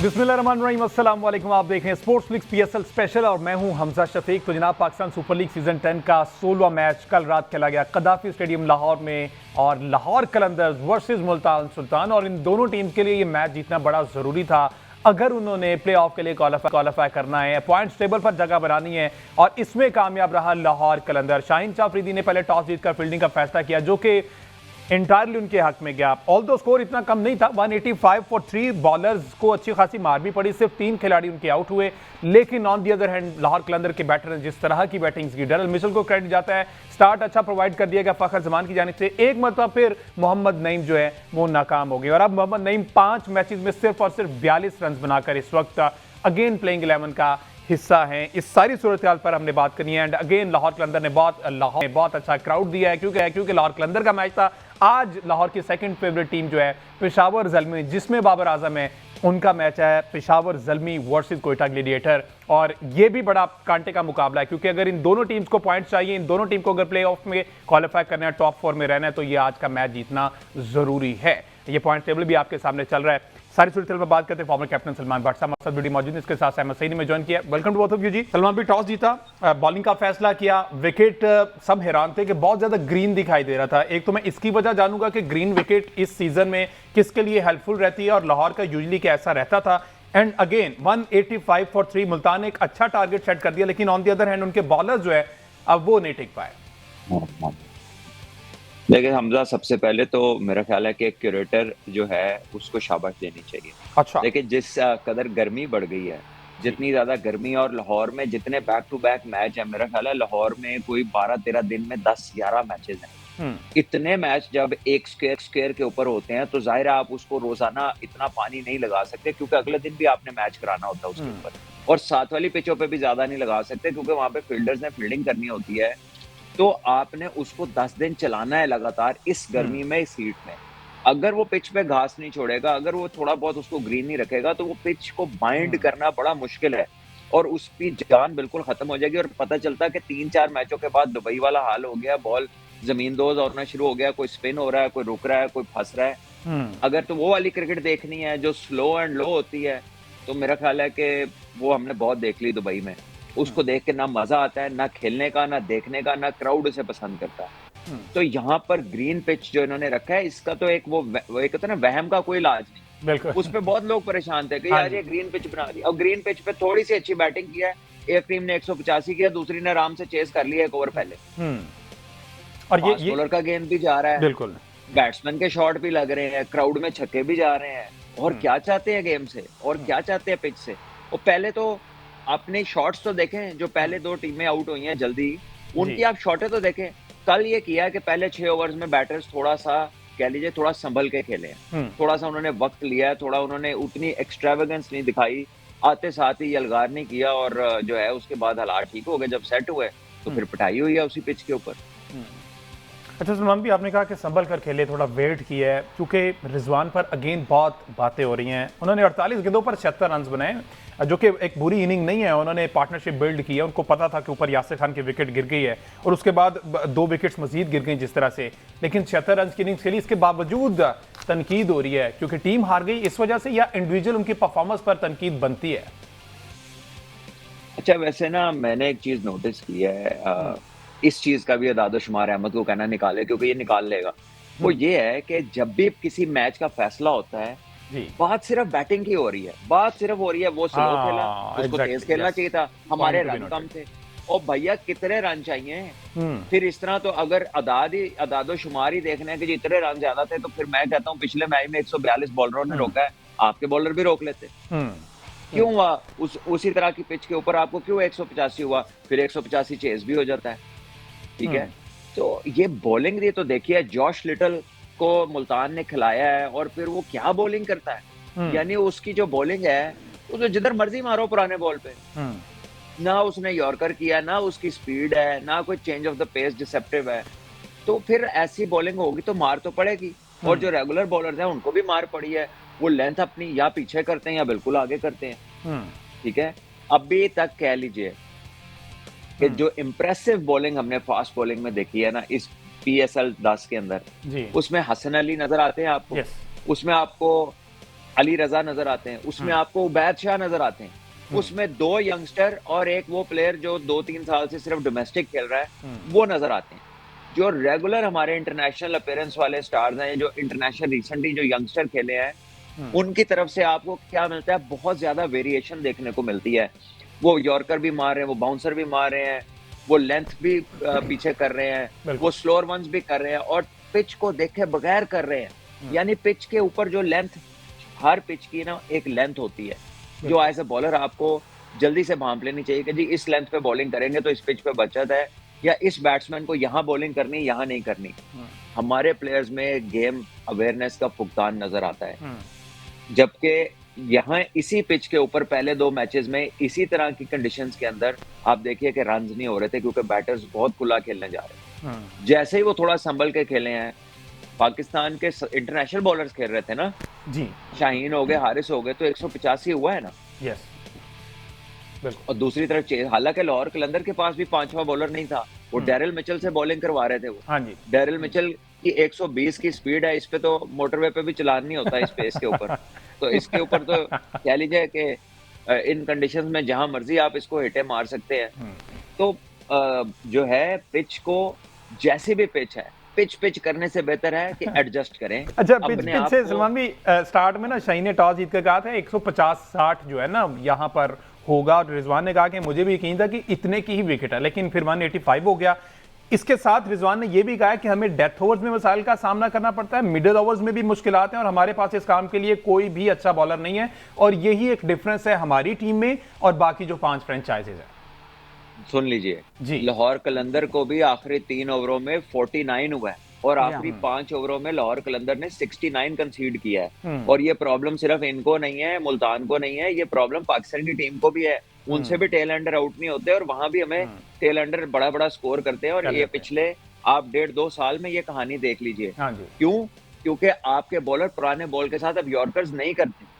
बिस्मिल्लाहिर्रहमानिर्रहीम, अस्सलाम वालेकुम। आप देख रहे हैं स्पोर्ट्स लीग पीएसएल स्पेशल और मैं हूं हमजा शफीक। तो जनाब, पाकिस्तान सुपर लीग सीजन 10 का 16वां मैच कल रात खेला गया कदाफी स्टेडियम लाहौर में, और लाहौर कलंदर्स वर्सेस मुल्तान सुल्तान। और इन दोनों टीम्स के लिए ये मैच जीतना बड़ा ज़रूरी था अगर उन्होंने प्ले ऑफ के लिए क्वालिफाई करना है, पॉइंट्स टेबल पर जगह बनानी है। और इसमें कामयाब रहा लाहौर कलंदर। शाहीन शाह अफरीदी ने पहले टॉस जीतकर फील्डिंग का फैसला किया, जो कि इंटायरली उनके हक में गया। ऑल्दो स्कोर इतना कम नहीं था, 185 फॉर 3 बॉलर्स को अच्छी खासी मार भी पड़ी, सिर्फ 3 खिलाड़ी उनके आउट हुए। लेकिन on the other hand Lahore Qalandar के बैटर ने जिस तरह की बैटिंग की, डरल मिशेल को क्रेडिट जाता है, स्टार्ट अच्छा प्रोवाइड कर दिया गया फखर जमान की जानिब से। एक मरतबा फिर मोहम्मद नईम जो है वो नाकाम हो गए, और अब मोहम्मद नईम 5 मैचेस में सिर्फ और सिर्फ 42 रन बनाकर इस वक्त अगेन प्लेइंग 11 का हिस्सा हैं। इस सारी सूरत हाल पर हमने बात करनी है। एंड अगेन लाहौर कलंदर ने बहुत अच्छा क्राउड दिया है, क्योंकि लाहौर कलंदर का मैच था। आज लाहौर की सेकंड फेवरेट टीम जो है पेशावर ज़ल्मी, जिसमें बाबर आजम है, उनका मैच है पेशावर ज़ल्मी वर्सेस कोयटा ग्लेडिएटर। और ये भी बड़ा कांटे का मुकाबला है, क्योंकि अगर इन दोनों टीम्स को पॉइंट्स चाहिए, इन दोनों टीम को अगर प्ले ऑफ में क्वालिफाई करना है, टॉप 4 में रहना है, तो ये आज का मैच जीतना जरूरी है। ये पॉइंट टेबल भी आपके सामने चल रहा है। सारी सूरत में बात करते हैं फॉर्मर कैप्टन सलमान भट्ट साहब मकसद वीडियो मौजूद है, इसके साथ अहमद सईद में ज्वाइन किया। Welcome to both of you जी। सलमान भी टॉस जीता, बॉलिंग का फैसला किया, विकेट सब हैरान थे कि बहुत ज्यादा ग्रीन दिखाई दे रहा था। एक तो मैं इसकी वजह जानूंगा कि ग्रीन विकेट इस सीजन में किसके लिए हेल्पफुल रहती है, और लाहौर का यूजली क्या ऐसा रहता था। एंड अगेन 185 फॉर 3, मुल्तान ने एक अच्छा टारगेट सेट कर दिया, लेकिन ऑन द अदर हैंड उनके बॉलर जो है अब वो नहीं टिक पाए। देखिए हमजा, सबसे पहले तो मेरा ख्याल है कि क्यूरेटर जो है उसको शाबाश देनी चाहिए। अच्छा, देखिए जिस कदर गर्मी बढ़ गई है, जितनी ज्यादा गर्मी, और लाहौर में जितने बैक टू बैक मैच है, मेरा ख्याल है लाहौर में कोई 12-13 दिन में 10-11 मैचेस हैं। इतने मैच जब एक स्क्वायर के ऊपर होते हैं तो जाहिर है आप उसको रोजाना इतना पानी नहीं लगा सकते, क्योंकि अगले दिन भी आपने मैच कराना होता है उसके ऊपर। और साथ वाली पिचों पे भी ज्यादा नहीं लगा सकते, क्योंकि वहां पे फील्डर्स ने फील्डिंग करनी होती है। तो आपने उसको 10 दिन चलाना है लगातार इस गर्मी में, इस हीट में। अगर वो पिच पे घास नहीं छोड़ेगा, अगर वो थोड़ा बहुत उसको ग्रीन नहीं रखेगा, तो वो पिच को बाइंड करना बड़ा मुश्किल है, और उसकी जान बिल्कुल खत्म हो जाएगी। और पता चलता है कि 3-4 मैचों के बाद दुबई वाला हाल हो गया, बॉल जमींदोज होना शुरू हो गया, कोई स्पिन हो रहा है, कोई रुक रहा है, कोई फंस रहा है। अगर तो वो वाली क्रिकेट देखनी है जो स्लो एंड लो होती है, तो मेरा ख्याल है कि वो हमने बहुत देख ली दुबई में। उसको देख के ना मजा आता है, ना खेलने का, ना देखने का, ना क्राउड उसे पसंद करता है। तो यहाँ पर ग्रीन पिच जो इन्होंने रखा है, इसका तो एक वो एक होता है ना, वहम का कोई इलाज नहीं। बिल्कुल। उस पे बहुत लोग परेशान थे कि हाँ यार ये ग्रीन पिच बना दी, और ग्रीन पिच पे थोड़ी सी अच्छी बैटिंग किया है, एक टीम ने 185 किया, दूसरी ने आराम से चेस कर लिया एक ओवर पहले। और फास्ट बॉलर का गेंद भी जा रहा है, बिल्कुल बैट्समैन के शॉट भी लग रहे हैं, क्राउड में छक्के भी जा रहे हैं। और क्या चाहते हैं गेम से, और क्या चाहते हैं पिच से। और पहले तो अपने शॉट्स तो देखें, जो पहले 2 टीमें आउट हुई हैं जल्दी, उनकी आप शॉटें तो देखें। कल ये किया कि पहले 6 ओवर्स में बैटर्स थोड़ा सा कह लीजिए थोड़ा संभल के खेले हैं, थोड़ा सा उन्होंने वक्त लिया है, थोड़ा उन्होंने उतनी एक्स्ट्रावेगेंस नहीं दिखाई, आते साथ ही यलगार नहीं किया, और जो है उसके बाद हालात ठीक हो गए। जब सेट हुए तो फिर पिटाई हुई है उसी पिच के ऊपर। अच्छा सलमान भी, आपने कहा कि संभल कर खेले, थोड़ा वेट किया है, क्योंकि रिजवान पर अगेन बहुत बातें हो रही हैं। उन्होंने 48 गेंदों पर 76 रन बनाए, जो कि एक बुरी इनिंग नहीं है। उन्होंने पार्टनरशिप बिल्ड की है, उनको पता था कि ऊपर यासिर खान की विकेट गिर गई है, और उसके बाद 2 विकेट्स मजीद गिर गई जिस तरह से। लेकिन 76 रन की इनिंग्स खेली, इसके बावजूद तनकीद हो रही है, क्योंकि टीम हार गई इस वजह से, या इंडिविजुअल उनकी परफॉर्मेंस पर तनकीद बनती है? अच्छा, वैसे ना मैंने एक चीज नोटिस की है, इस चीज का भी अदाद-ओ-शुमार अहमद को कहना निकाले, क्योंकि ये निकाल लेगा। वो ये है कि जब भी किसी मैच का फैसला होता है, बात सिर्फ बैटिंग की हो रही है, बात सिर्फ हो रही है वो स्लो खेला, उसको तेज खेलना चाहिए था, हमारे रन कम थे। और भैया कितने रन चाहिए? फिर इस तरह तो अगर अदाद-ओ-शुमार ही देखने हैं कि जितने रन ज्यादा थे, तो फिर मैं कहता हूँ पिछले मैच में 142 बॉलरों ने रोका है, आपके बॉलर भी रोक लेते। क्यों हुआ? उसी तरह की पिच के ऊपर आपको क्यों 185 हुआ? फिर 185 चेस भी हो जाता है, ठीक है? तो ये बॉलिंग ये तो देखिए, जॉश लिटल को मुल्तान ने खिलाया है, और फिर वो क्या बॉलिंग करता है। यानी उसकी जो बॉलिंग है, वो तो जिधर मर्जी मारो पुराने बॉल पे। ना उसने यॉर्कर किया, ना उसकी स्पीड है, ना कोई change of the pace deceptive है। तो फिर ऐसी बॉलिंग होगी तो मार तो पड़ेगी, और जो रेगुलर बॉलर्स हैं उनको भी मार पड़ी है। वो लेंथ अपनी या पीछे करते हैं या बिल्कुल आगे करते हैं, ठीक है? अभी तक कह लीजिए कि जो इम्प्रेसिव बॉलिंग हमने फास्ट बॉलिंग में देखी है ना इस पीएसएल 10 के अंदर, उसमें हसन अली नजर आते हैं आपको, उसमें आपको अली रजा नजर आते हैं, उसमें आपको उबैद शाह नजर आते हैं, उसमें 2 यंगस्टर और एक वो प्लेयर जो 2-3 साल से सिर्फ डोमेस्टिक खेल रहा है, वो नजर आते हैं। जो रेगुलर हमारे इंटरनेशनल अपीयरेंस वाले स्टार्स हैं, जो इंटरनेशनल रिसेंटली जो यंगस्टर खेले हैं, उनकी तरफ से आपको क्या मिलता है, बहुत ज़्यादा वेरिएशन देखने को मिलती है। वो यॉर्कर भी मार रहे हैं, वो बाउंसर भी मार रहे हैं, वो लेंथ भी पीछे कर रहे हैं, वो स्लोअर वन्स भी कर रहे हैं और पिच को देखे बगैर कर रहे हैं। यानी पिच के ऊपर जो लेंथ, हर पिच की ना एक लेंथ होती है, जो एज़ अ बॉलर आपको जल्दी से भांप लेनी चाहिए कि जी इस लेंथ पे बॉलिंग करेंगे तो इस पिच पे बचत है, या इस बैट्समैन को यहाँ बॉलिंग करनी है, यहाँ नहीं करनी। हमारे प्लेयर्स में गेम अवेयरनेस का फुकदान नज़र आता है। जबकि यहाँ इसी पिच के ऊपर पहले 2 मैचेस में इसी तरह की कंडीशंस के अंदर आप देखिए कि रन्स नहीं हो रहे थे क्योंकि बैटर्स बहुत खुला खेलने जा रहे हैं। जैसे ही वो थोड़ा संभल के खेले हैं, पाकिस्तान के इंटरनेशनल बॉलर्स खेल रहे थे ना जी, शाहीन हो गए, हारिस हो गए, तो 185 हुआ है ना। यस, और दूसरी तरफ हालांकि लाहौर कलंदर के पास भी 5वां बॉलर नहीं था, वो डेरिल मिचेल से बॉलिंग करवा रहे थे वो। हाँ जी, डेरिल मिचेल की 120 की स्पीड है, इस पे तो मोटरवे पे भी चलान नहीं होता इस पेस के ऊपर। तो इसके ऊपर तो कह लीजिए कि इन कंडीशंस में जहां मर्जी आप इसको हिटे मार सकते हैं। तो जो है पिच को, जैसी भी पिच है, पिच करने से बेहतर है कि एडजस्ट करें। अच्छा, पिच से सलमान भी स्टार्ट में ना शाहीन ने टॉस जीत कर कहा था 150-60 जो है ना यहाँ पर होगा, और रिजवान ने कहा कि मुझे भी यकीन था कि इतने की ही विकेट है, लेकिन फिर 185 हो गया। इसके साथ रिजवान ने यह भी कहा कि हमें डेथ ओवर्स में मसाइल का सामना करना पड़ता है, मिडिल ओवर्स में भी मुश्किलात हैं, और हमारे पास इस काम के लिए कोई भी अच्छा बॉलर नहीं है, और यही एक डिफरेंस है हमारी टीम में और बाकी जो 5 फ्रेंचाइजीज है। सुन लीजिए जी, लाहौर कलंदर को भी आखिरी 3 ओवरों में 49 हुआ है और आखिरी 5 ओवरों में लाहौर कलंदर ने 69 कंसीड किया है। और ये प्रॉब्लम सिर्फ इनको नहीं है, मुल्तान को नहीं है, ये प्रॉब्लम पाकिस्तान की टीम को भी है। उनसे भी टेल एंडर आउट नहीं होते और वहां भी हमें टेल एंडर बड़ा स्कोर करते हैं। और ये पिछले आप 1.5-2 साल में ये कहानी देख लीजिए। क्यों? क्योंकि आपके बॉलर पुराने बॉल के साथ अब यॉर्कर्स नहीं करते,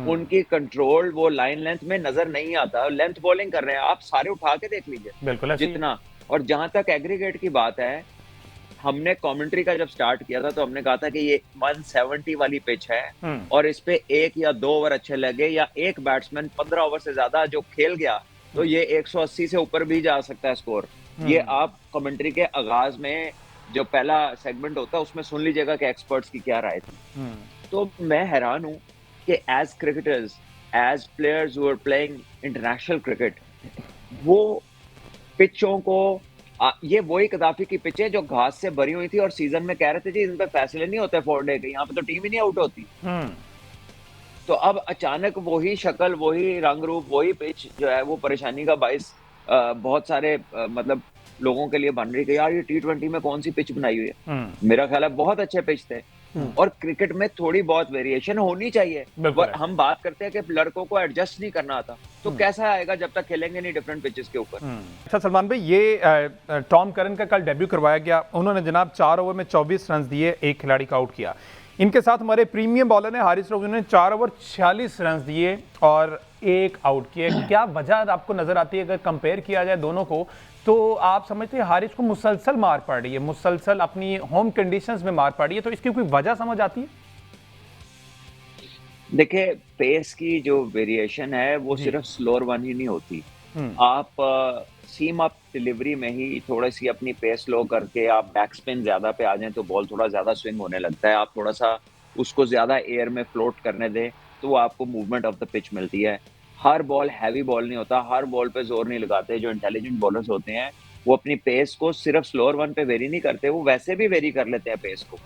उनकी कंट्रोल वो लाइन लेंथ में नजर नहीं आता, लेंथ बॉलिंग कर रहे हैं। आप सारे उठा के देख लीजिए, बिल्कुल जितना। और जहां तक एग्रीगेट की बात है, हमने कमेंट्री का जब स्टार्ट किया था तो हमने कहा था कि ये 170 वाली पिच है और इस पे 1 या 2 ओवर अच्छे लगे या एक बैट्समैन 15 ओवर से ज्यादा जो खेल गया तो ये 180 से ऊपर भी जा सकता है स्कोर। ये आप कमेंट्री के आगाज में जो पहला सेगमेंट होता है उसमें सुन लीजिएगा कि एक्सपर्ट्स की क्या राय थी। तो मैं हैरान हूं कि as cricketers, as players who are playing international cricket, वो पिचों को ये वही कदाफी की पिच है जो घास से भरी हुई थी और सीजन में कह रहे थे जी इन पे फैसले नहीं होते 4 डे के, यहाँ पे तो टीम ही नहीं आउट होती। तो अब अचानक वही शक्ल, वही रंग रूप, वही पिच जो है वो परेशानी का बाइस बहुत सारे मतलब लोगों के लिए बन रही है। यार ये T20 में कौन सी पिच बनाई हुई है। मेरा ख्याल है बहुत अच्छे पिच थे और क्रिकेट में थोड़ी बहुत वेरिएशन होनी चाहिए। हम बात करते हैं कि लड़कों को एडजस्ट नहीं करना आता, तो कैसा आएगा जब तक खेलेंगे नहीं डिफरेंट पिचेस के ऊपर। अच्छा सलमान भाई, ये टॉम करन का कल डेब्यू करवाया गया, उन्होंने जनाब 4 ओवर में 24 रन दिए, एक खिलाड़ी का आउट किया। इनके साथ हमारे प्रीमियम बॉलर ने हारिस रऊफ ने 4 ओवर 46 रन दिए और एक आउट किए। क्या वजह आपको नजर आती है? अगर कंपेयर किया जाए दोनों को तो आप समझते हैं हारिस को मुसलसल मार पड़ रही है, मुसलसल अपनी होम कंडीशंस में मार पड़ रही है, तो इसकी कोई वजह समझ आती है? देखिए, पेस की जो वेरिएशन है वो सिर्फ स्लोअर वन ही नहीं होती। आप सीम अप डिलीवरी में ही थोड़ी सी अपनी पेस लो करके आप बैक स्पिन ज्यादा पे आ जाएं तो बॉल थोड़ा ज्यादा स्विंग होने लगता है। आप थोड़ा सा उसको ज्यादा एयर में फ्लोट करने दें तो आपको मूवमेंट ऑफ द पिच मिलती है। हर बॉल हैवी बॉल नहीं होता, हर बॉल पे जोर नहीं लगाते। जो इंटेलिजेंट बॉलर्स होते हैं वो अपनी पेस को सिर्फ स्लोअर वन पे वेरी नहीं करते, वो वैसे भी वेरी कर लेते हैं पेस को।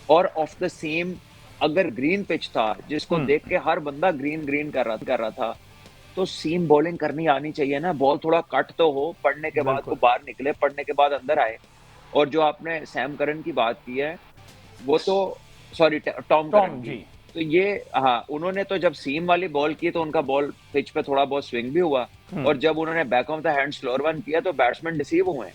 और ऑफ द सेम अगर ग्रीन पिच था जिसको देख के हर बंदा ग्रीन कर रहा था, तो सीम बॉलिंग करनी आनी चाहिए ना। बॉल थोड़ा कट तो हो, पढ़ने के बाद वो बाहर निकले, पढ़ने के बाद अंदर आए। और जो आपने सैम करन की बात की है, वो तो सॉरी टॉम करन की, तो ये हाँ, उन्होंने तो जब सीम वाली बॉल की तो उनका बॉल पिच पे थोड़ा बहुत स्विंग भी हुआ और जब उन्होंने back of the hand slower one किया तो बैट्समैन डिसीव हुए।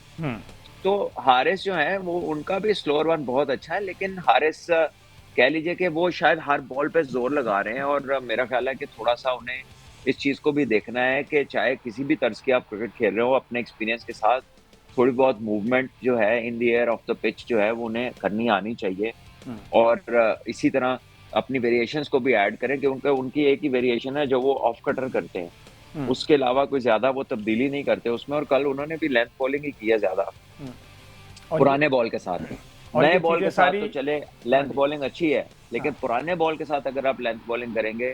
तो हारिस जो है वो उनका भी स्लोअर वन बहुत अच्छा है, लेकिन हारिस कह लीजिए कि वो शायद हर बॉल पे जोर लगा रहे हैं। और मेरा ख्याल है कि थोड़ा सा उन्हें इस चीज को भी देखना है कि चाहे किसी भी तर्ज की आप क्रिकेट खेल रहे हो, अपने एक्सपीरियंस के साथ थोड़ी बहुत मूवमेंट जो है in the air of the pitch जो है वो उन्हें करनी आनी चाहिए। और इसी तरह अपनी वेरिएशंस को भी ऐड करें, क्योंकि उनकी एक ही वेरिएशन है जो वो ऑफ कटर करते हैं। उसके अलावा कोई ज़्यादा वो तब्दीली नहीं करते उसमें, और कल उन्होंने भी लेंथ बॉलिंग ही की है ज़्यादा, पुराने बॉल के साथ। और नए ये बॉल चीजें के साथ सारी तो चले लेंथ बॉलिंग अच्छी है, लेकिन पुराने बॉल के साथ अगर आप लेंथ बॉलिंग करेंगे,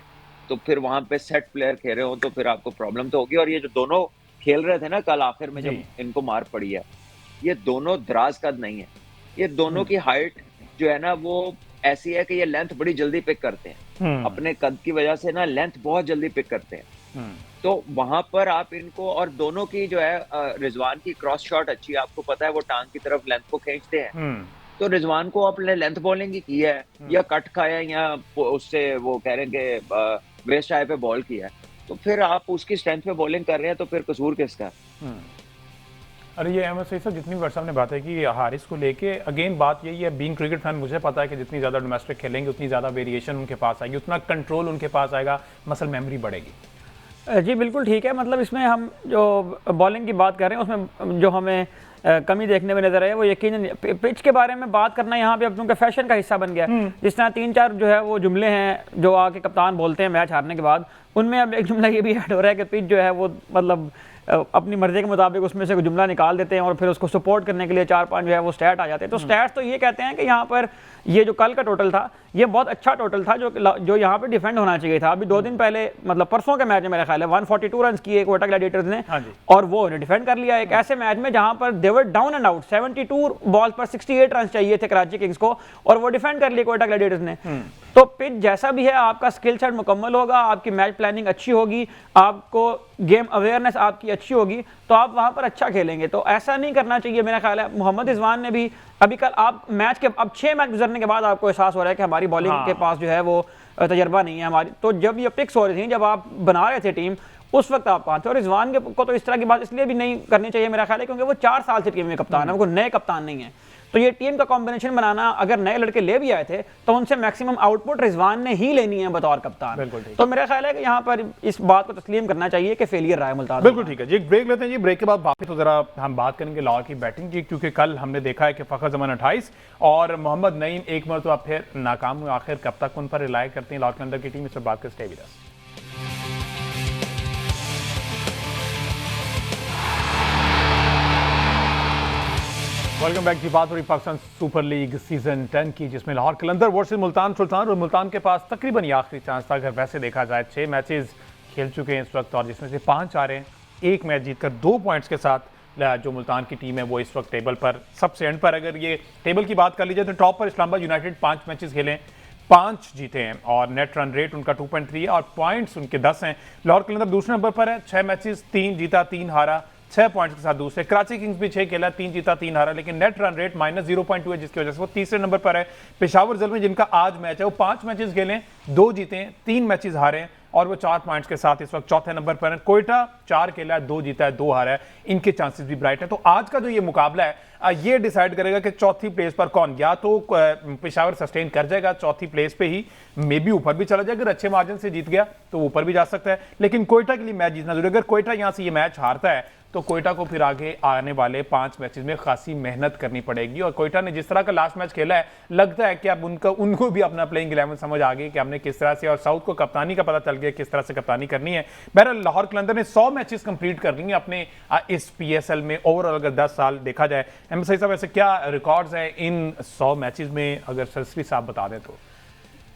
तो फिर वहाँ पे सेट प्लेयर खेल रहे हो तो फिर आपको प्रॉब्लम तो होगी। और ये जो दोनों खेल रहे थे ना कल आखिर में जब जी इनको मार पड़ी है, ये दोनों दराज कद नहीं है। ये दोनों की हाइट जो है ना वो ऐसी है कि ये लेंथ बड़ी जल्दी पिक करते हैं। अपने कद की वजह से ना लेंथ बहुत जल्दी पिक करते हैं। तो वहां पर आप इनको, और दोनों की जो है रिजवान की क्रॉस शॉट अच्छी है, आपको पता है वो टांग की तरफ लेंथ को खींचते हैं। तो रिजवान को आपने लेंथ बॉलिंग ही की है, या कट खाया, या उससे वो कह रहे हैं कि वेस्ट आए पे बॉल किया है, तो फिर आप उसकी स्ट्रेंथ पे बॉलिंग कर रहे हैं, तो फिर कसूर किसका? अरे ये अहमद सईद साहब जितनी भी साहब ने बात है कि हारिस को लेके, अगेन बात यही है, बीइंग क्रिकेट फैन मुझे पता है कि जितनी ज़्यादा डोमेस्टिक खेलेंगे उतनी ज़्यादा वेरिएशन उनके पास आएगी, उतना कंट्रोल उनके पास आएगा, मसल मेमोरी बढ़ेगी। जी बिल्कुल ठीक है। मतलब इसमें हम जो बॉलिंग की बात कर रहे हैं उसमें जो हमें कमी देखने में नजर आई है वो यकीनन पिच के बारे में बात करना यहाँ पे अब क्योंकि फैशन का हिस्सा बन गया। जिस तरह 3-4 जो है वो जुमले हैं जो आके कप्तान बोलते हैं मैच हारने के बाद, उनमें अब एक जुमला ये भी ऐड हो रहा है कि पिच जो है वो मतलब अपनी मर्जी के मुताबिक उसमें से कोई जुमला निकाल देते हैं और फिर उसको सपोर्ट करने के लिए 4-5 जो है वो स्टैट आ जाते हैं। तो स्टैट्स तो ये कहते हैं कि यहाँ पर ये जो कल का टोटल था ये बहुत अच्छा टोटल था जो यहाँ पे डिफेंड होना चाहिए था। अभी 2 दिन पहले मतलब परसों के मैच में मेरा ख्याल है 142 रन किए कोयटा ग्लैडिएटर्स ने, और वो डिफेंड कर लिया एक ऐसे मैच में जहां पर they were down and out. 72 ball पर 68 रन चाहिए थे कराची किंग्स को, और वो डिफेंड कर लिए कोयटा ग्लैडिएटर्स ने। तो पिच जैसा भी है आपका स्किल सेट मुकम्मल होगा, आपकी मैच प्लानिंग अच्छी होगी, आपको गेम अवेयरनेस आपकी अच्छी होगी, तो आप वहां पर अच्छा खेलेंगे। तो ऐसा नहीं करना चाहिए मेरा ख्याल है। मोहम्मद रिजवान ने भी अभी कल आप मैच के अब 6 मैच गुजरने के बाद आपको एहसास हो रहा है कि हमारी बॉलिंग के पास जो है वो तजर्बा नहीं है हमारी। तो जब ये पिक्स हो रही थी, जब आप बना रहे थे टीम, उस वक्त आप पाते। और रिजवान को तो इस तरह की बात इसलिए भी नहीं करनी चाहिए मेरा ख्याल है क्योंकि वो 4 साल से टीम में कप्तान है, वो नए कप्तान नहीं है। तो ये टीम का कॉम्बिनेशन बनाना, अगर नए लड़के ले भी आए थे तो उनसे मैक्सिमम आउटपुट रिजवान ने ही लेनी है बतौर कप्तान। तो मेरा ख्याल है कि यहाँ पर इस बात को तस्लीम करना चाहिए कि फेलियर रहा है मुल्तान। बिल्कुल ठीक है जी, एक ब्रेक लेते हैं जी। ब्रेक के बाद वापस तो जरा हम बात करेंगे लाहौर की बैटिंग की, क्योंकि कल हमने देखा है कि फखर जमान 28 और मोहम्मद नईम एक मरतबा फिर नाकाम हुए। आखिर कब तक उन पर रिलाय करते हैं लाहौर के अंदर की टीम, इस पर बात कर stay with us. Welcome back की बात हो रही पाकिस्तान सुपर लीग सीजन 10 की, जिसमें लाहौर कलंदर वर्सेस मुल्तान सुल्तान, और मुल्तान के पास तकरीबन ये आखिरी चांस था। अगर वैसे देखा जाए 6 मैचेस खेल चुके हैं इस वक्त, और जिसमें से 5 आ रहे हैं, एक मैच जीतकर 2 पॉइंट्स के साथ जो मुल्तान की टीम है वो इस वक्त टेबल पर सबसे एंड पर। अगर ये टेबल की बात कर ली जाए तो टॉप पर इस्लामाबाद यूनाइटेड 5 मैचेस खेले, 5 जीते हैं, और नेट रन रेट उनका 2.3 है, और पॉइंट्स उनके 10 हैं। लाहौर कलंदर दूसरे नंबर पर है, 6 मैचेस 3 जीता 3 हारा, 6 पॉइंट्स के साथ दूसरे। कराची किंग्स भी 6 खेला, 3 जीता 3 हारा, लेकिन नेट रन रेट -0.2 है, जिसकी वजह से वो तीसरे नंबर पर है। पेशावर ज़ल्म जिनका आज मैच है, वो 5 मैचेस खेले, 2 जीते, 3 मैचेस हारे हैं, और वो 4 पॉइंट्स के साथ इस वक्त चौथे नंबर पर है। कोयटा 4 खेला है, 2 जीता है, 2 हारा है, इनके चांसेस भी ब्राइट है। तो आज का जो ये मुकाबला है ये डिसाइड करेगा कि चौथी प्लेस पर कौन, या तो पेशावर सस्टेन कर जाएगा चौथी प्लेस पे ही, मे बी ऊपर भी चला जाएगा। अगर अच्छे मार्जिन से जीत गया तो ऊपर भी जा सकता है, लेकिन कोयटा के लिए मैच जीतना जरूरी है। अगर कोयटा यहां से ये मैच हारता है तो कोयटा को फिर आगे आने वाले 5 मैचेस में खासी मेहनत करनी पड़ेगी। और कोयटा ने जिस तरह का लास्ट मैच खेला है, लगता है कि अब उनको भी अपना प्लेइंग 11 समझ आ गई कि हमने किस तरह से, और साउथ को कप्तानी का पता चल गया किस तरह से कप्तानी करनी है। बहरहाल लाहौर कलंदर ने 100 मैचेस कंप्लीट कर लिए अपने इस PSL में ओवरऑल। अगर 10 साल देखा जाए, सही साहब ऐसे क्या रिकॉर्ड्स हैं इन 100 मैचेस में, अगर सरसरी साहब बता दें तो?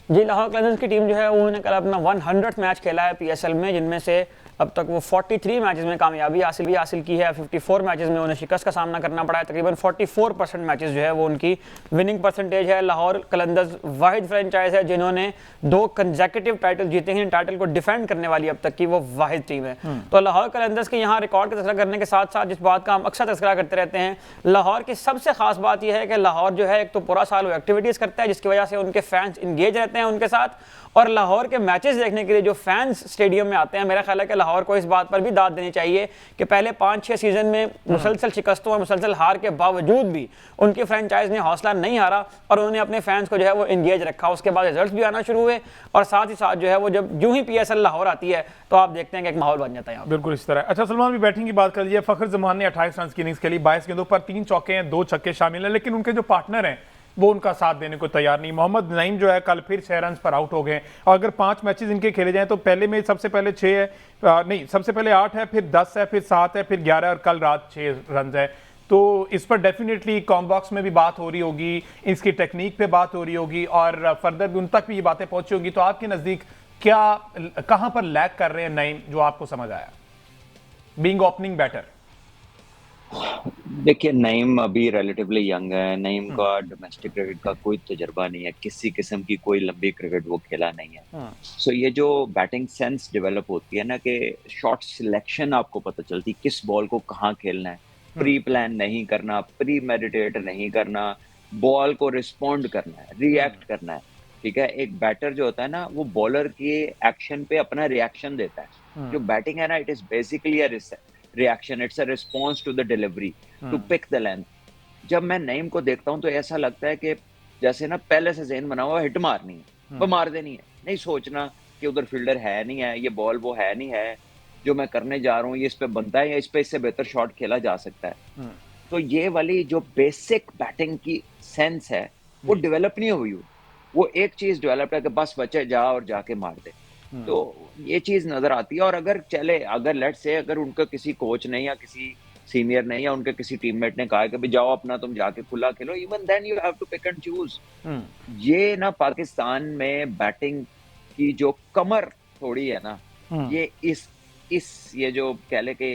जी, लाहौर कलंदर्स की टीम जो है उन्होंने कल अपना 100th मैच खेला है PSL में, जिनमें से अब तक वो 43 मैचेस में कामयाबी हासिल की है। 54 मैचेस में उन्हें शिकस्त का सामना करना पड़ा है। तकरीबन 44% मैचेस जो है वो उनकी विनिंग परसेंटेज है। लाहौर कलंदर्स वाहिद फ्रेंचाइज है जिन्होंने 2 कंसेक्यूटिव टाइटल जीते हैं। इन टाइटल को डिफेंड करने वाली अब तक की वो वाहिद टीम है। तो लाहौर कलंदर्स के यहाँ रिकॉर्ड का तस्करा करने के साथ साथ जिस बात का हम अक्सर तस्करा करते रहते हैं, लाहौर की सबसे खास बात यह है कि लाहौर जो है एक तो पूरा साल वो एक्टिविटीज़ करता है, जिसकी वजह से उनके फैंस इंगेज रहते हैं उनके साथ, और लाहौर के मैचेस देखने के लिए जो फैंस स्टेडियम में आते हैं, मेरा ख्याल है कि लाहौर को इस बात पर भी दाद देनी चाहिए कि पहले 5-6 सीजन में मुसलसल शिकस्तों और मुसलसल हार के बावजूद भी उनकी फ्रेंचाइज ने हौसला नहीं हारा और उन्होंने अपने फैंस को जो है वो इंगेज रखा। उसके बाद रिजल्ट्स भी आना शुरू हुए, और साथ ही साथ जो है वो जब यूं ही PSL लाहौर आती है तो आप देखते हैं कि एक माहौल बन जाता है यहाँ। बिल्कुल इस तरह। अच्छा सलमान, भी बैटिंग की बात कर लीजिए। फखर जमान ने 28 रन की इनिंग्स खेली, 22 गेंदों पर 3 चौके हैं, 2 छक्के शामिल हैं, लेकिन उनके जो पार्टनर हैं वो उनका साथ देने को तैयार नहीं। मोहम्मद नईम जो है कल फिर 6 रन पर आउट हो गए, और अगर 5 मैचेस इनके खेले जाएं तो पहले में सबसे पहले 6 है, नहीं सबसे पहले 8 है, फिर 10 है, फिर 7 है, फिर 11 है, और कल रात 6 रन है। तो इस पर डेफिनेटली कॉमबॉक्स में भी बात हो रही होगी, इसकी टेक्निक पे बात हो रही होगी, और फर्दर भी उन तक भी ये बातें पहुंची होगी। तो आपके नज़दीक क्या, कहां पर लैग कर रहे हैं नईम, जो आपको समझ आया बीइंग ओपनिंग बैटर? देखिए, नईम अभी रिलेटिवली यंग है। नईम का डोमेस्टिक क्रिकेट का कोई तजुर्बा नहीं है, किसी किस्म की कोई लंबी क्रिकेट वो खेला नहीं है। सो ये जो बैटिंग सेंस डेवलप होती है ना, कि शॉट सिलेक्शन आपको पता चलती, किस बॉल को कहाँ खेलना है, प्री प्लान नहीं करना, प्री मेडिटेट नहीं करना, बॉल को रिस्पॉन्ड करना है, रिएक्ट करना है। ठीक है, एक बैटर जो होता है ना, वो बॉलर के एक्शन पे अपना रिएक्शन देता है। जो बैटिंग है ना, it is basically reaction, it's a response to the delivery, to pick the length. जब मैं नईम को देखता हूं तो ऐसा लगता है कि जैसे ना पहले से जहन बना हुआ, हिट मारनी है, वो मार देनी है, नहीं सोचना कि उधर फील्डर है नहीं है, ये बॉल वो है नहीं है, जो मैं करने जा रहा हूँ ये इस पे बनता है या इस पे इससे बेहतर शॉट खेला जा सकता है। तो ये वाली जो बेसिक बैटिंग की सेंस है वो डेवलप नहीं हुई। वो एक चीज डेवलप है कि बस बचे जा और जाके मार दे। तो ये चीज नजर आती है। और अगर लेट से अगर उनका किसी कोच ने या किसी सीनियर ने या उनके किसी टीममेट ने कहा कि भाई जाओ अपना तुम जाके खुला खेलो, even then you have to pick and choose. ये ना पाकिस्तान में बैटिंग की जो कमर थोड़ी है ना, ये ये जो कह ले कि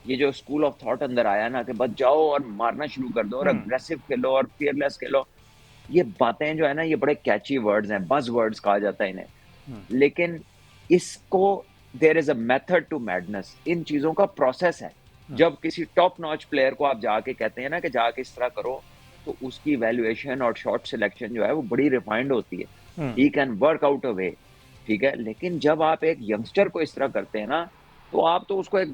ये जो स्कूल ऑफ थॉट अंदर आया ना कि बस जाओ और मारना शुरू कर दो और अग्रेसिव खेलो और फियरलेस खेलो, ये बातें जो है ना, ये बड़े कैची वर्ड्स हैं, बज वर्ड्स कहा जाता है इन्हें। लेकिन इसको there is a method to madness. इन चीजों का प्रोसेस है। जब किसी टॉप नॉच प्लेयर को आप जाके कहते हैं ना कि जाके इस तरह करो, तो उसकी वैल्यूएशन और शॉट सिलेक्शन जो है वो बड़ी रिफाइंड होती है। He can work out a way, ठीक है। लेकिन जब आप एक यंगस्टर को इस तरह करते हैं ना, तो आप तो उसको एक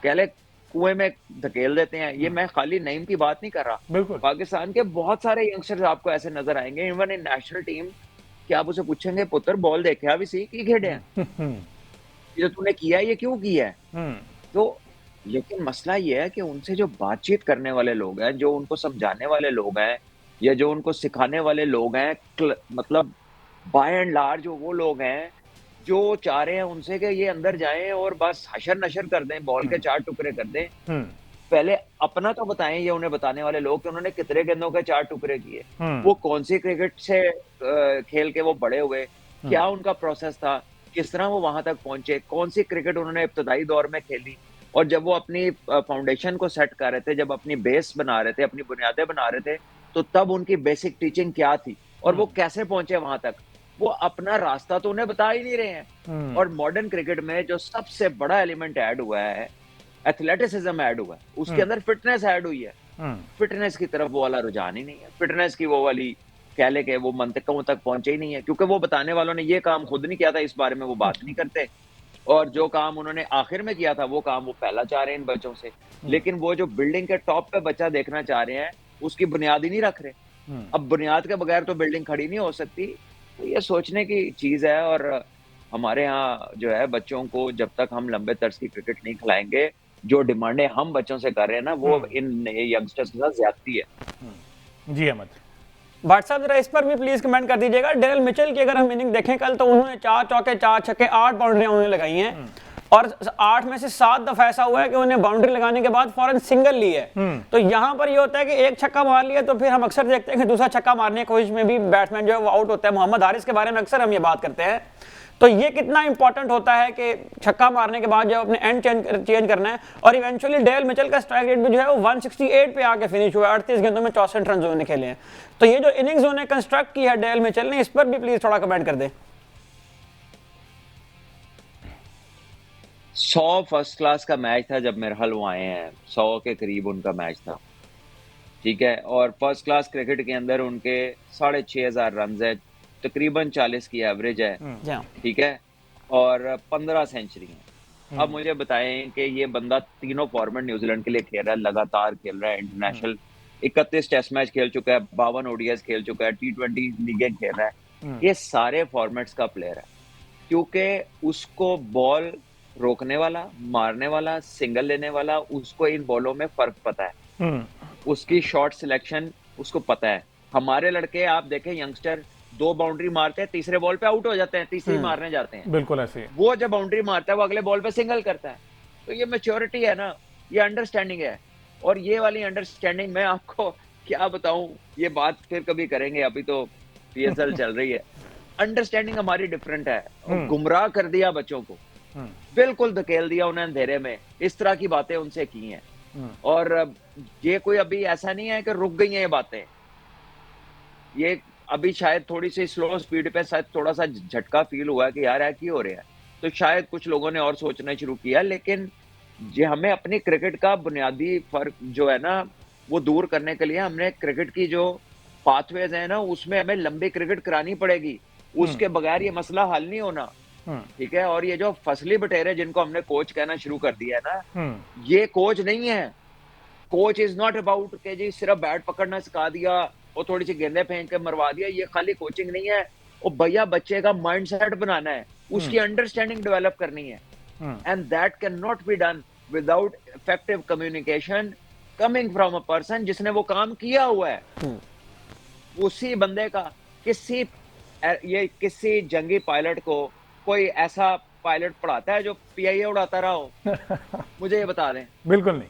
कह ले कुएं में धकेल देते हैं। ये मैं खाली नईम की बात नहीं कर रहा, बिल्कुल पाकिस्तान के बहुत सारे यंगस्टर्स आपको ऐसे नजर आएंगे, इवन इन नेशनल टीम, कि आप उसे पूछेंगे पुत्र बॉल देखे अभी सी की खेड़े हैं, ये तूने किया है, ये क्यों किया है? तो लेकिन मसला ये है कि उनसे जो बातचीत करने वाले लोग हैं, जो उनको समझाने वाले लोग हैं, या जो उनको सिखाने वाले लोग हैं, मतलब बाय एंड लार्ज वो लोग हैं जो चाह रहे हैं उनसे कि ये अंदर जाएं और बस हशर नशर कर दें, बॉल के 4 टुकड़े कर दें। पहले अपना तो बताएं ये उन्हें बताने वाले लोग कि उन्होंने कितने गेंदों के 4 टुकड़े किए, वो कौन सी क्रिकेट से खेल के वो बड़े हुए, क्या उनका प्रोसेस था, किस तरह वो वहां तक पहुंचे, कौन सी क्रिकेट उन्होंने इब्तदाई दौर में खेली, और जब वो अपनी फाउंडेशन को सेट कर रहे थे, जब अपनी बेस बना रहे थे, अपनी बुनियादें बना रहे थे, तो तब उनकी बेसिक टीचिंग क्या थी और वो कैसे पहुंचे वहां तक। वो अपना रास्ता तो उन्हें बता ही नहीं रहे हैं। और मॉडर्न क्रिकेट में जो सबसे बड़ा एलिमेंट ऐड हुआ है, एथलेटिसिज्म ऐड हुआ है, उसके अंदर फिटनेस ऐड हुई है। फिटनेस की तरफ वो वाला रुझान ही नहीं है। फिटनेस की वो वाली कह ले के वो मंतकों तक पहुंचे ही नहीं है, क्योंकि वो बताने वालों ने ये काम खुद नहीं किया था, इस बारे में वो बात नहीं करते। और जो काम उन्होंने आखिर में किया था, वो काम वो पहला चाह रहे हैं इन बच्चों से। लेकिन वो जो बिल्डिंग के टॉप पे बच्चा देखना चाह रहे हैं, उसकी बुनियाद ही नहीं रख रहे। अब बुनियाद के बगैर तो बिल्डिंग खड़ी नहीं हो सकती। तो ये सोचने की चीज है। और हमारे यहाँ जो है, बच्चों को जब तक हम लंबे तर्ज की क्रिकेट नहीं खिलाएंगे, जो डिमांडें हम बच्चों से कर रहे हैं ना, वो इन यंगस्टर्स के साथ ज्यादती है। जी अहमद भाट साहब, जरा इस पर भी प्लीज कमेंट कर दीजिएगा। डेरिल मिचेल की अगर हम इनिंग देखें कल, तो उन्होंने 4 चौके 4 छक्के 8 बाउंड्रियां उन्होंने लगाई हैं, और 8 में से 7 दफा ऐसा हुआ है कि उन्हें बाउंड्री लगाने के बाद फौरन सिंगल ली है। तो यहां पर ये होता है कि एक छक्का मार लिया तो फिर हम अक्सर देखते हैं कि दूसरा छक्का मारने की कोशिश में भी बैट्समैन जो है वो आउट होता है। मोहम्मद हारिस के बारे में अक्सर हम ये बात करते हैं। तो ये कितना इंपॉर्टेंट होता है कि छक्का मारने के बाद जो अपने एंड चेंज करना है। और इवेंचुअली डेल मिचेल का स्ट्राइक रेट भी जो है वो 168 पे आके फिनिश हुआ है। 38 गेंदों में 64 रन उन्होंने खेले हैं। तो ये जो इनिंग्स उन्होंने कंस्ट्रक्ट की है डेल मिचेल ने, इस पर भी प्लीज थोड़ा कमेंट कर दें। 100 फर्स्ट क्लास का मैच था जब मेरे हल वो आए हैं, 100 के करीब उनका मैच था, ठीक है। और फर्स्ट क्लास क्रिकेट के अंदर उनके 6,500 रन है, तकरीबन 40 की एवरेज है, ठीक है, और 15 सेंचुरी है। अब मुझे बताएं कि ये बंदा तीनों फॉर्मेट न्यूजीलैंड के लिए खेल रहा है, लगातार खेल रहा है, इंटरनेशनल 31 टेस्ट मैच खेल चुका है, 52 ओडीआई खेल चुका है, T20 लीगें खेल रहा है। ये सारे फॉर्मेट्स का प्लेयर है, क्योंकि उसको बॉल रोकने वाला, मारने वाला, सिंगल लेने वाला, उसको इन बॉलों में फर्क पता है। उसकी शॉट सिलेक्शन उसको पता है। हमारे लड़के आप देखें, यंगस्टर 2 बाउंड्री मारते हैं, तीसरे बॉल पे आउट हो जाते हैं, तीसरी मारने जाते हैं। बिल्कुल ऐसे ही। वो जब बाउंड्री मारता है वो अगले बॉल पे सिंगल करता है। तो ये मैच्योरिटी है ना, ये अंडरस्टैंडिंग है। और ये वाली अंडरस्टैंडिंग मैं आपको क्या बताऊं, ये बात फिर कभी करेंगे, अभी तो पीएसएल चल रही है। अंडरस्टैंडिंग हमारी डिफरेंट है, और गुमराह कर दिया बच्चों को, बिल्कुल धकेल दिया उन्हें अंधेरे में, इस तरह की बातें उनसे की हैं। और ये कोई अभी ऐसा नहीं है कि रुक गई हैं ये बातें, ये अभी शायद थोड़ी सी स्लो स्पीड पे शायद थोड़ा सा झटका फील हुआ है कि यार है क्यों हो रहा है, तो शायद कुछ लोगों ने और सोचना शुरू किया। लेकिन ये हमें अपनी क्रिकेट का बुनियादी फर्क जो है ना वो दूर करने के लिए हमने क्रिकेट की जो पाथवेज है ना उसमें हमें लंबी क्रिकेट करानी पड़ेगी, उसके बगैर ये मसला हल नहीं होना। ठीक है। और ये जो फसली बटेरे जिनको हमने कोच कहना शुरू कर दिया है ना, ये कोच नहीं है। कोच इज नॉट अबाउट के जी सिर्फ बैट पकड़ना सिखा दिया और थोड़ी सी गेंदे फेंक के मरवा दिया, ये खाली कोचिंग नहीं है। वो भैया बच्चे का माइंडसेट बनाना है, उसकी अंडरस्टैंडिंग डेवलप करनी है, and that can not be done without effective communication coming from a person जिसने वो काम किया हुआ है। उसी बंदे का किसी जंगी पायलट को कोई ऐसा पायलट पढ़ाता है जो पीआईए उड़ाता रहा हो? मुझे ये बता दें। बिल्कुल नहीं।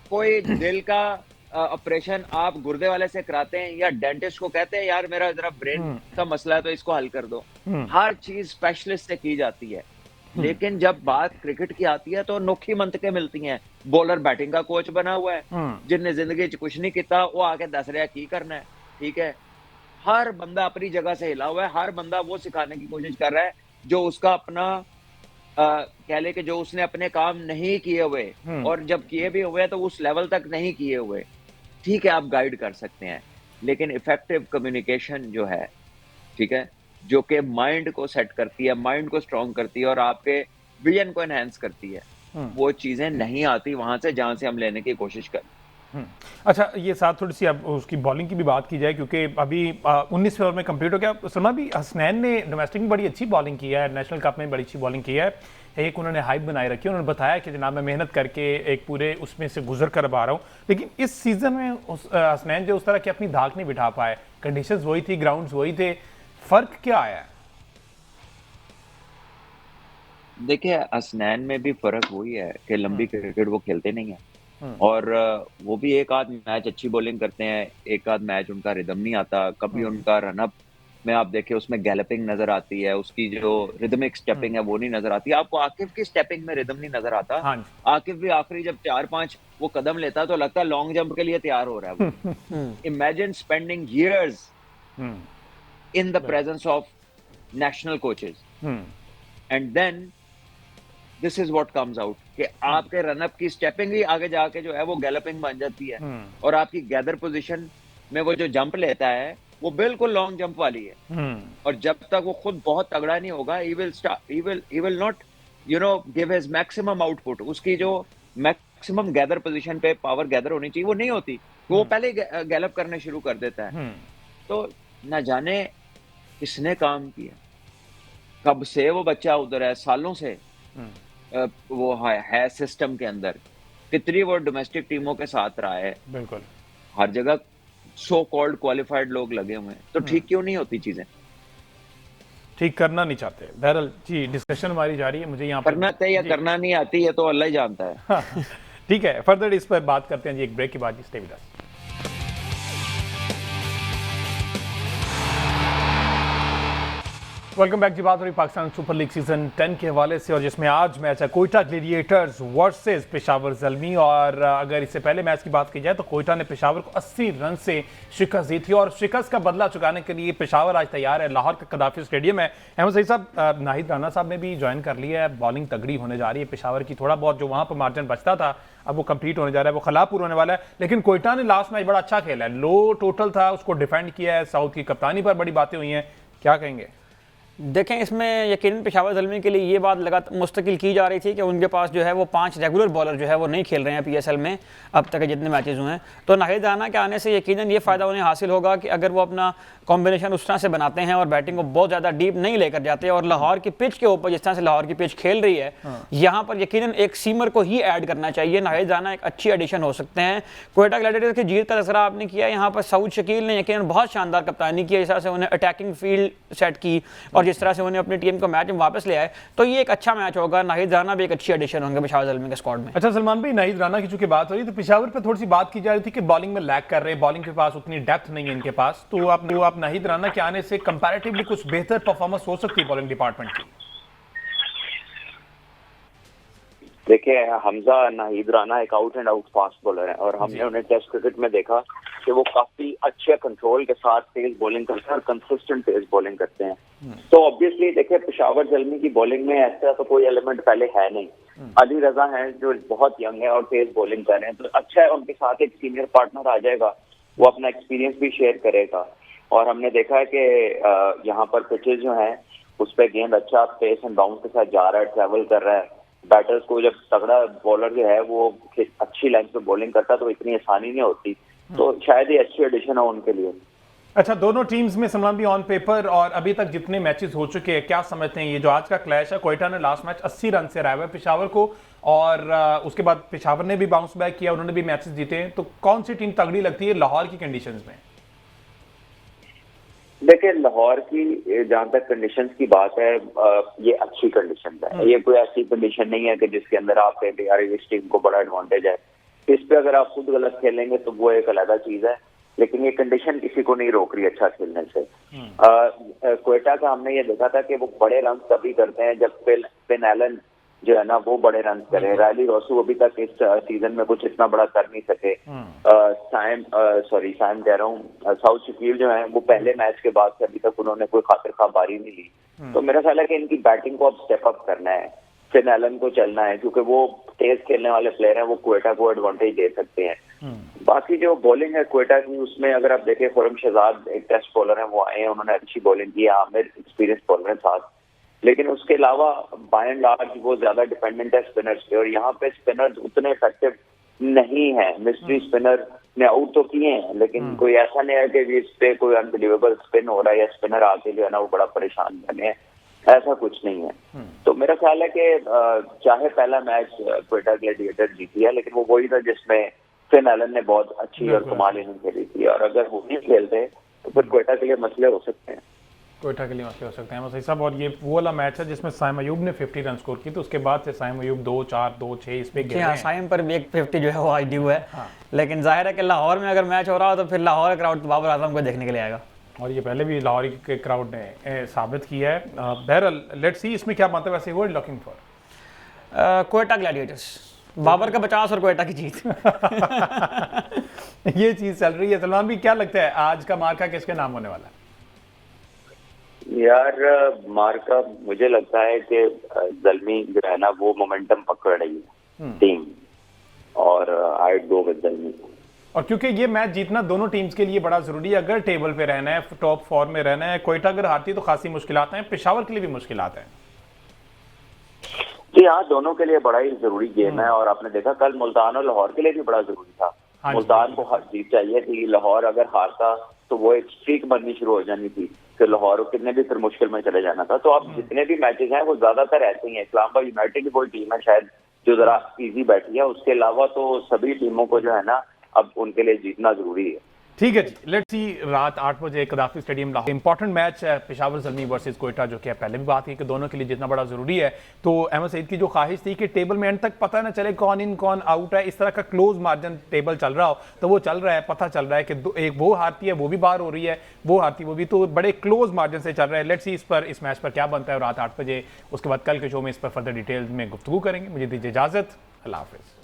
कोई दिल का ऑपरेशन आप गुर्दे वाले से कराते हैं या डेंटिस्ट को कहते हैं यार मेरा जरा ब्रेन का मसला है तो इसको हल कर दो, हर चीज स्पेशलिस्ट से की जाती है। लेकिन जब बात क्रिकेट की आती है तो नोखी मंतकें मिलती हैं। बॉलर बैटिंग का कोच बना हुआ है, जिनने जिंदगी च कुछ नहीं किया, वो आके दस रहा की करना है। ठीक है, हर बंदा अपनी जगह से हिला हुआ है, हर बंदा वो सिखाने की कोशिश कर रहा है जो उसका अपना कह ले कि जो उसने अपने काम नहीं किए हुए, और जब किए भी हुए तो उस लेवल तक नहीं किए हुए। ठीक है, आप गाइड कर सकते हैं, लेकिन इफेक्टिव कम्युनिकेशन जो है, ठीक है, जो कि माइंड को सेट करती है, माइंड को स्ट्रॉन्ग करती है और आपके विजन को एनहांस करती है, वो चीजें नहीं आती वहां से जहां से हम लेने की कोशिश कर। अच्छा, ये साथ थोड़ी सी अब उसकी बॉलिंग की भी बात की जाए, क्योंकि अभी 19वें ओवर में कंप्लीट हो गया। सलमा भी, हसनैन ने डोमेस्टिक में बड़ी अच्छी बॉलिंग की है, नेशनल कप में बड़ी अच्छी बॉलिंग की है, एक उन्होंने हाइप बनाए रखी है। उन्होंने बताया कि जनाब मैं मेहनत करके एक पूरे उसमें से गुजर कर अब आ रहा हूँ। लेकिन इस सीज़न में हसनैन जो उस तरह की अपनी धाक नहीं बिठा पाए, कंडीशंस वही थी, ग्राउंड्स वही थे, फ़र्क क्या आया है? देखिए, हसनैन में भी फ़र्क वही है कि लंबी क्रिकेट वो खेलते नहीं है, और वो भी एक आध मैच अच्छी बॉलिंग करते हैं, एक आध मैच उनका रिदम नहीं आता। कभी उनका रनअप में आप देखें उसमें गैलपिंग नजर आती है, उसकी जो रिदमिक स्टेपिंग है वो नहीं नजर आती। आपको आकिफ की स्टेपिंग में रिदम नहीं नजर आता। आकिफ भी आखिरी जब 4-5 वो कदम लेता तो लगता है लॉन्ग जंप के लिए तैयार हो रहा है वो। Imagine spending years in the presence of national coaches, and then this is what comes out कि आपके रनअप की स्टेपिंग ही आगे जाके जो है वो गैलपिंग बन जाती है, और आपकी गैदर पोजीशन में वो जो जंप लेता है वो बिल्कुल लॉन्ग जंप वाली है। और जब तक वो खुद बहुत तगड़ा नहीं होगा, he will not give his maximum output। उसकी जो मैक्सिमम गैदर पोजीशन पे पावर गैदर होनी चाहिए वो नहीं होती, वो पहले गैलप करने शुरू कर देता है। तो ना जाने किसने काम किया, कब से वो बच्चा उधर है, सालों से वो है सिस्टम के अंदर, कितनी वो डोमेस्टिक टीमों के साथ रहा है। बिल्कुल, हर जगह सो कॉल्ड क्वालिफाइड लोग लगे हुए हैं, तो ठीक क्यों नहीं होती चीजें? ठीक करना नहीं चाहते। बहरहाल जी, डिस्कशन हमारी जारी है। मुझे यहाँ पर करना चाहिए या करना नहीं आती है तो अल्लाह ही जानता है। ठीक है, फर्दर इस पर बात करते हैं जी एक ब्रेक के बाद। Stay with us. Welcome back जी। बात हो रही पाकिस्तान सुपर लीग सीजन 10 के हवाले से, और जिसमें आज मैच है कोयटा ग्लेडिएटर्स वर्सेस पेशावर ज़ल्मी। और अगर इससे पहले मैच की बात की जाए तो कोयटा ने पेशावर को 80 रन से शिकस्त दी थी, और शिकस्त का बदला चुकाने के लिए पेशावर आज तैयार है। लाहौर का कदाफी स्टेडियम है। अहमद सईद साहब, नाहिद राना साहब ने भी ज्वाइन कर लिया है। बॉलिंग तगड़ी होने जा रही है पेशावर की, थोड़ा बहुत जो वहाँ पर मार्जिन बचता था अब वो कंप्लीट होने जा रहा है, वो खलापुर होने वाला है। लेकिन कोयटा ने लास्ट मैच बड़ा अच्छा खेला है, लो टोटल था, उसको डिफेंड किया है, साउथ की कप्तानी पर बड़ी बातें हुई हैं, क्या कहेंगे? देखें, इसमें यकीनन पेशावर ज़ल्मी के लिए ये बात लगातार मुस्तकिल की जा रही थी कि उनके पास जो है वो 5 रेगुलर बॉलर जो है वो नहीं खेल रहे हैं पीएसएल में अब तक के जितने मैचेस हुए हैं। तो नाहिद राना के आने से यकीनन ये फ़ायदा उन्हें हासिल होगा कि अगर वो अपना कॉम्बिनेशन उस तरह से बनाते हैं और बैटिंग को बहुत ज़्यादा डीप नहीं लेकर जाते, और लाहौर की पिच के ऊपर जिस तरह से लाहौर की पिच खेल रही है, यहाँ पर यकीनन एक सीमर को ही ऐड करना चाहिए। नाहिद राना एक अच्छी एडिशन हो सकते हैं। क्वेटा ग्लैडिएटर्स की जीत का तज़किरा आपने किया, यहाँ पर सऊद शकील ने यकीनन बहुत शानदार कप्तानी की, जिस तरह से उन्हें अटैकिंग फील्ड सेट की और जिस तरह से उन्हें अपनी टीम को मैच में वापस ले आए, तो ये एक अच्छा मैच होगा। नाहिद राना भी एक अच्छी एडिशन होंगे पेशावर ज़ल्मी के स्क्वाड में। अच्छा सलमान भाई, नाहिद राना की चूंकि बात हो रही, तो पेशावर पे थोड़ी सी बात की जा रही थी कि बॉलिंग में लैग कर रहे हैं, बॉलिंग के पास उतनी डेप्थ नहीं है इनके पास, तो आप नाहिद राना के आने से कंपैरेटिवली कुछ बेहतर परफॉर्मेंस हो सकती है बॉलिंग डिपार्टमेंट की। देखिए, हमजा नाहिद राना एक out and out fast bowler है और हमने उन्हें टेस्ट क्रिकेट में देखा कि वो काफी अच्छे कंट्रोल के साथ तेज बॉलिंग करते हैं और कंसिस्टेंट तेज बॉलिंग करते हैं। तो ऑब्वियसली देखिए, पेशावर ज़ल्मी की बॉलिंग में ऐसा तो कोई एलिमेंट पहले है नहीं। अली रजा है जो बहुत यंग है और तेज बॉलिंग कर रहे हैं, तो अच्छा है उनके साथ एक सीनियर पार्टनर आ जाएगा, वो अपना एक्सपीरियंस भी शेयर करेगा। और हमने देखा है कि यहाँ पर पिचेज जो है उस पर गेंद अच्छा पेस एंड बाउंस के साथ जा रहा है, ट्रैवल कर रहा है। बैटर्स को जब तगड़ा बॉलर जो है वो अच्छी लाइन पे बॉलिंग करता तो इतनी आसानी नहीं होती, तो शायद ये अच्छी एडिशन है उनके लिए। अच्छा, दोनों टीम्स में सलमान भी ऑन पेपर और अभी तक जितने मैचेस हो चुके हैं, क्या समझते हैं ये जो आज का क्लैश है? क्वेटा ने लास्ट मैच 80 रन से हराया हुआ पेशावर को, और उसके बाद पेशावर ने भी बाउंस बैक किया, उन्होंने भी मैचेस जीते हैं, तो कौन सी टीम तगड़ी लगती है लाहौर की कंडीशंस में? देखिए, लाहौर की जहाँ तक कंडीशंस की बात है, ये अच्छी कंडीशन है। ये कोई ऐसी कंडीशन नहीं है कि जिसके अंदर आप कहते यार इस टीम को बड़ा एडवांटेज है। इस पे अगर आप खुद गलत खेलेंगे तो वो एक अलग चीज है, लेकिन ये कंडीशन किसी को नहीं रोक रही अच्छा खेलने से। क्वेटा का हमने ये देखा था कि वो बड़े रन तभी करते हैं जब फिन एलन जो है ना वो बड़े रन करे। रायली रोसू अभी तक इस सीजन में कुछ इतना बड़ा कर नहीं सके। साइम कह रहा हूँ, साउथ शकील जो है वो पहले मैच के बाद से अभी तक उन्होंने कोई खातिर खा बारी नहीं ली। तो मेरा ख्याल है कि इनकी बैटिंग को अब स्टेप अप करना है, फिन एलन को चलना है, क्योंकि वो तेज खेलने वाले प्लेयर हैं, वो क्वेटा को एडवांटेज दे सकते हैं। बाकी जो बॉलिंग है क्वेटा की, उसमें अगर आप देखें खुरम शहजाद एक टेस्ट बॉलर है, वो आए हैं, उन्होंने अच्छी बॉलिंग की। आमिर एक्सपीरियंस बॉलर है साथ, लेकिन उसके अलावा बाय एंड लार्ज वो ज्यादा डिपेंडेंट है स्पिनर्स पे, और यहाँ पे स्पिनर्स उतने इफेक्टिव नहीं है। मिस्ट्री स्पिनर ने आउट तो किए हैं, लेकिन कोई ऐसा नहीं है कि इस पे कोई अनबिलीवेबल स्पिन हो रहा है या स्पिनर आके जो है ना वो बड़ा परेशान बने, ऐसा कुछ नहीं है। तो मेरा ख्याल है कि चाहे पहला मैच क्वेटा ग्लैडिएटर जीती है, लेकिन वो वही था जिसमें फिन एलन ने बहुत अच्छी और कमाल इनिंग खेली थी, और अगर वो नहीं खेलते तो फिर क्वेटा के लिए मसले हो सकते हैं। क्वेटा के लिए मसले हो सकते हैं सही साहब। और ये वो वाला मैच है जिसमें साइम अयूब ने 50 रन स्कोर की, तो उसके बाद से साइम अयूब 2-4, 2-6 इस पे गिरे हैं। साइम पर भी एक 50 जो है वो आई ड्यू है। लेकिन जाहिर है कि लाहौर में अगर मैच हो रहा हो तो फिर लाहौर का क्राउड बाबर आजम को देखने के लिए आएगा, और ये पहले भी लाहौर के क्राउड ने साबित किया है। बहरहाल लेट्स सी इसमें क्या बात है। वैसे word locking for Quetta Gladiators, Babar का 50 और क्वेटा की जीत। ये चीज चल रही है। सलमान भी क्या लगता है आज का मार्का किसके नाम होने वाला है? यार मार्का मुझे लगता है कि ज़ल्मी जो है ना वो मोमेंटम पकड़ रही है टीम, और आई गो विद ज़ल्मी। और क्योंकि ये मैच जीतना दोनों टीम्स के लिए बड़ा जरूरी है, अगर टेबल पे रहना है, टॉप 4 में रहना है। क्वेटा अगर हारती है तो खासी मुश्किलात हैं, पेशावर के लिए भी मुश्किलात हैं। जी हाँ, दोनों के लिए बड़ा ही जरूरी गेम है, और आपने देखा कल मुल्तान और लाहौर के लिए भी बड़ा जरूरी था। मुल्तान को जीत चाहिए थी, लाहौर अगर हारता तो वो एक स्ट्रीक बननी शुरू हो जानी थी, फिर लाहौर को कितने भी फिर मुश्किल में चले जाना था। तो अब जितने भी मैचेस हैं वो ज्यादातर ऐसे ही हैं। इस्लामाबाद यूनाइटेड की कोई टीम है शायद जो जरा इजी बैठी है, उसके अलावा तो सभी टीमों को जो है ना अब उनके लिए जीतना जरूरी है। ठीक है जी, लेट्स सी रात 8 बजे कदाफी स्टेडियम लाहौर इंपॉर्टेंट मैच है पेशावर ज़ल्मी वर्सेस क्वेटा, जो कि पहले भी बात की कि दोनों के लिए जितना बड़ा जरूरी है। तो अहमद सईद की जो ख्वाहिश थी कि टेबल में एंड तक पता ना चले कौन इन कौन आउट है, इस तरह का क्लोज मार्जिन टेबल चल रहा हो, तो वो चल रहा है। पता चल रहा है कि एक वो हारती है वो भी बाहर हो रही है, वो हारती वो भी, तो बड़े क्लोज मार्जिन से चल रहा है। लेट्स सी इस मैच पर क्या बनता है रात 8 बजे। उसके बाद कल के शो में इस पर फर्दर डिटेल्स में गुफ्तगू करेंगे। मुझे दीजिए इजाजत, अल्लाह हाफिज़।